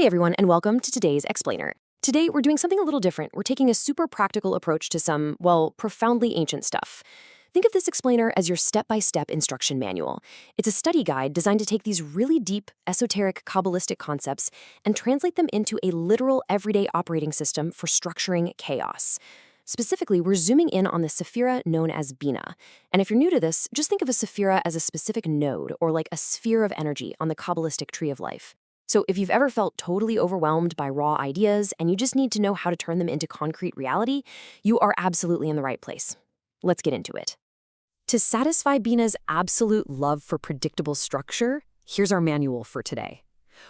Hey everyone, and welcome to today's Explainer. Today, we're doing something a little different. We're taking a super practical approach to some, well, profoundly ancient stuff. Think of this explainer as your step-by-step instruction manual. It's a study guide designed to take these really deep, esoteric, Kabbalistic concepts and translate them into a literal, everyday operating system for structuring chaos. Specifically, we're zooming in on the Sephirah known as Binah. And if you're new to this, just think of a Sephirah as a specific node, or like a sphere of energy on the Kabbalistic tree of life. So if you've ever felt totally overwhelmed by raw ideas and you just need to know how to turn them into concrete reality, you are absolutely in the right place. Let's get into it. To satisfy Binah's absolute love for predictable structure, here's our manual for today.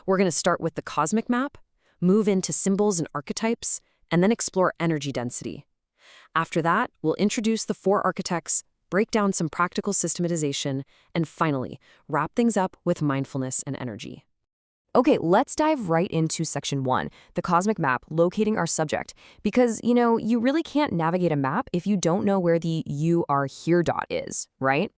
We're going to start with the cosmic map, move into symbols and archetypes, and then explore energy density. After that, we'll introduce the four architects, break down some practical systematization, and finally, wrap things up with mindfulness and energy. Okay, let's dive right into section 1, the cosmic map, locating our subject. Because, you really can't navigate a map if you don't know where the "you are here" dot is, right?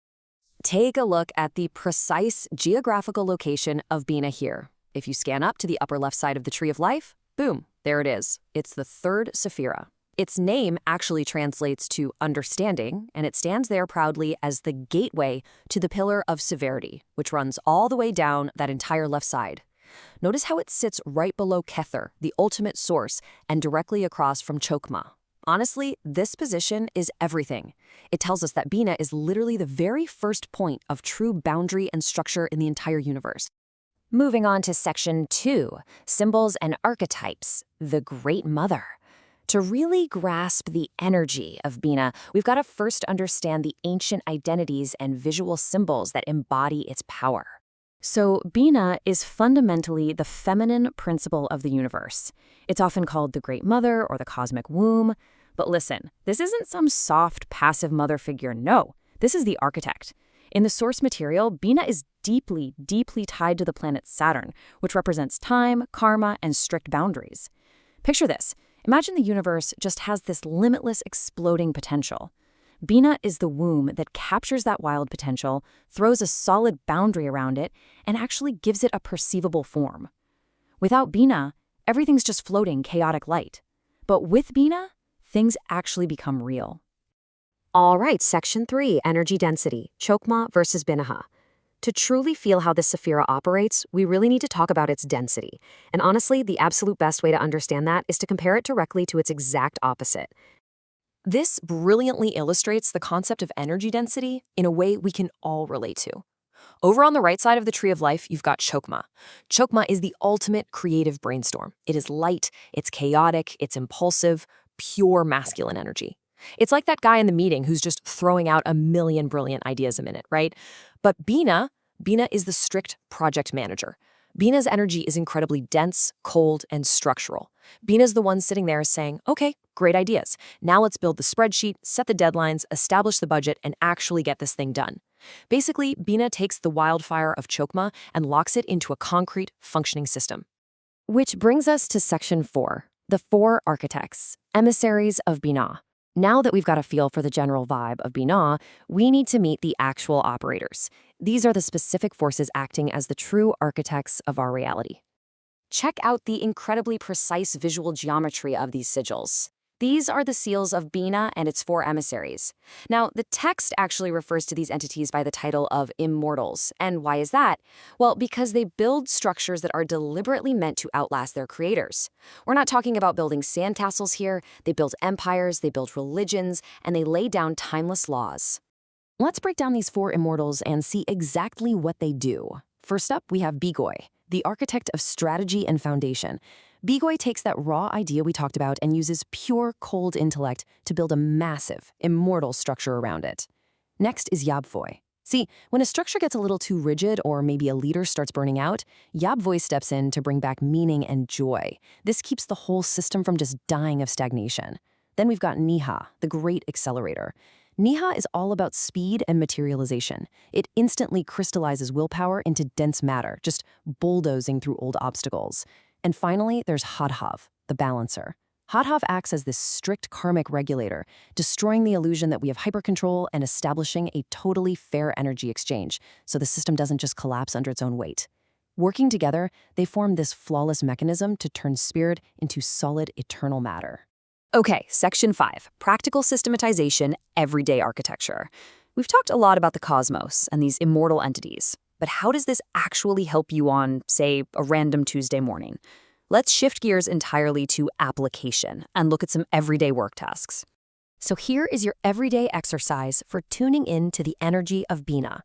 Take a look at the precise geographical location of Binah here. If you scan up to the upper left side of the tree of life, boom, there it is. It's the third Sephirah. Its name actually translates to understanding, and it stands there proudly as the gateway to the pillar of severity, which runs all the way down that entire left side. Notice how it sits right below Kether, the ultimate source, and directly across from Chokmah. Honestly, this position is everything. It tells us that Binah is literally the very first point of true boundary and structure in the entire universe. Moving on to section 2, symbols and archetypes, the Great Mother. To really grasp the energy of Binah, we've got to first understand the ancient identities and visual symbols that embody its power. So Binah is fundamentally the feminine principle of the universe. It's often called the Great Mother or the Cosmic Womb. But listen, this isn't some soft, passive mother figure. No, this is the architect. In the source material, Binah is deeply, deeply tied to the planet Saturn, which represents time, karma, and strict boundaries. Picture this. Imagine the universe just has this limitless exploding potential. Binah is the womb that captures that wild potential, throws a solid boundary around it, and actually gives it a perceivable form. Without Binah, everything's just floating, chaotic light. But with Binah, things actually become real. All right, section 3, energy density, Chokmah versus Binah. To truly feel how this Sephirah operates, we really need to talk about its density. And honestly, the absolute best way to understand that is to compare it directly to its exact opposite. This brilliantly illustrates the concept of energy density in a way we can all relate to. Over on the right side of the tree of life, you've got Chokmah. Chokmah is the ultimate creative brainstorm. It is light, it's chaotic, it's impulsive, pure masculine energy. It's like that guy in the meeting who's just throwing out a million brilliant ideas a minute, right? But Binah is the strict project manager. Binah's energy is incredibly dense, cold, and structural. Binah's the one sitting there saying, okay, great ideas. Now let's build the spreadsheet, set the deadlines, establish the budget, and actually get this thing done. Basically, Binah takes the wildfire of Chokmah and locks it into a concrete, functioning system. Which brings us to section 4, the four architects, emissaries of Binah. Now that we've got a feel for the general vibe of Binah, we need to meet the actual operators. These are the specific forces acting as the true architects of our reality. Check out the incredibly precise visual geometry of these sigils. These are the seals of Binah and its four emissaries. Now, the text actually refers to these entities by the title of immortals. And why is that? Well, because they build structures that are deliberately meant to outlast their creators. We're not talking about building sandcastles here. They build empires, they build religions, and they lay down timeless laws. Let's break down these four immortals and see exactly what they do. First up, we have Bigoy, the architect of strategy and foundation. Bigoy takes that raw idea we talked about and uses pure, cold intellect to build a massive, immortal structure around it. Next is Yabvoy. See, when a structure gets a little too rigid or maybe a leader starts burning out, Yabvoy steps in to bring back meaning and joy. This keeps the whole system from just dying of stagnation. Then we've got Niha, the great accelerator. Niha is all about speed and materialization. It instantly crystallizes willpower into dense matter, just bulldozing through old obstacles. And finally, there's Hadhav, the balancer. Hadhav acts as this strict karmic regulator, destroying the illusion that we have hypercontrol and establishing a totally fair energy exchange, so the system doesn't just collapse under its own weight. Working together, they form this flawless mechanism to turn spirit into solid, eternal matter. Okay, Section 5, Practical Systematization, Everyday Architecture. We've talked a lot about the cosmos and these immortal entities, but how does this actually help you on, say, a random Tuesday morning? Let's shift gears entirely to application and look at some everyday work tasks. So here is your everyday exercise for tuning in to the energy of Binah.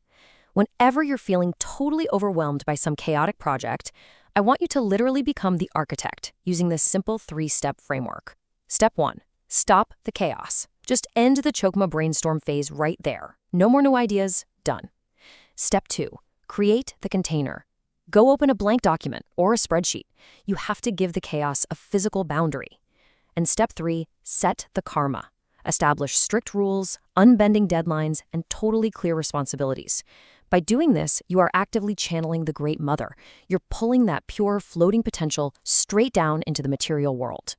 Whenever you're feeling totally overwhelmed by some chaotic project, I want you to literally become the architect using this simple 3-step framework. Step 1. Stop the chaos. Just end the Chokma brainstorm phase right there. No more new ideas. Done. Step 2. Create the container. Go open a blank document or a spreadsheet. You have to give the chaos a physical boundary. And Step 3. Set the karma. Establish strict rules, unbending deadlines, and totally clear responsibilities. By doing this, you are actively channeling the Great Mother. You're pulling that pure, floating potential straight down into the material world.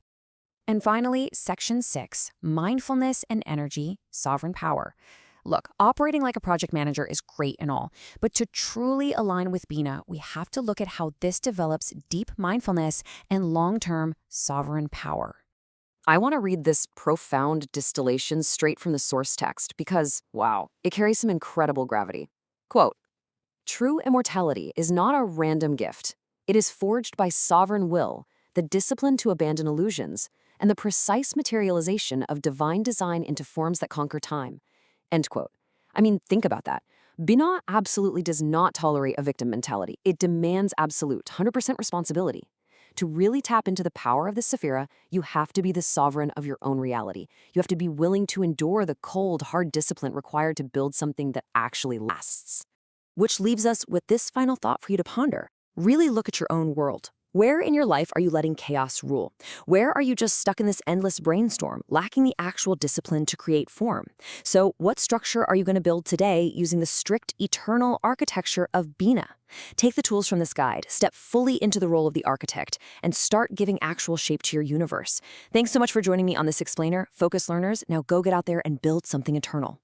And finally, Section 6, Mindfulness and Energy, Sovereign Power. Look, operating like a project manager is great and all, but to truly align with Binah, we have to look at how this develops deep mindfulness and long-term sovereign power. I want to read this profound distillation straight from the source text because, wow, it carries some incredible gravity. Quote, "True immortality is not a random gift. It is forged by sovereign will, the discipline to abandon illusions, and the precise materialization of divine design into forms that conquer time." End quote. I mean, think about that. Binah absolutely does not tolerate a victim mentality. It demands absolute, 100% responsibility. To really tap into the power of the Sephirah, you have to be the sovereign of your own reality. You have to be willing to endure the cold, hard discipline required to build something that actually lasts. Which leaves us with this final thought for you to ponder. Really look at your own world. Where in your life are you letting chaos rule? Where are you just stuck in this endless brainstorm, lacking the actual discipline to create form? So what structure are you going to build today using the strict, eternal architecture of Binah? Take the tools from this guide, step fully into the role of the architect, and start giving actual shape to your universe. Thanks so much for joining me on this explainer. Focus learners, now go get out there and build something eternal.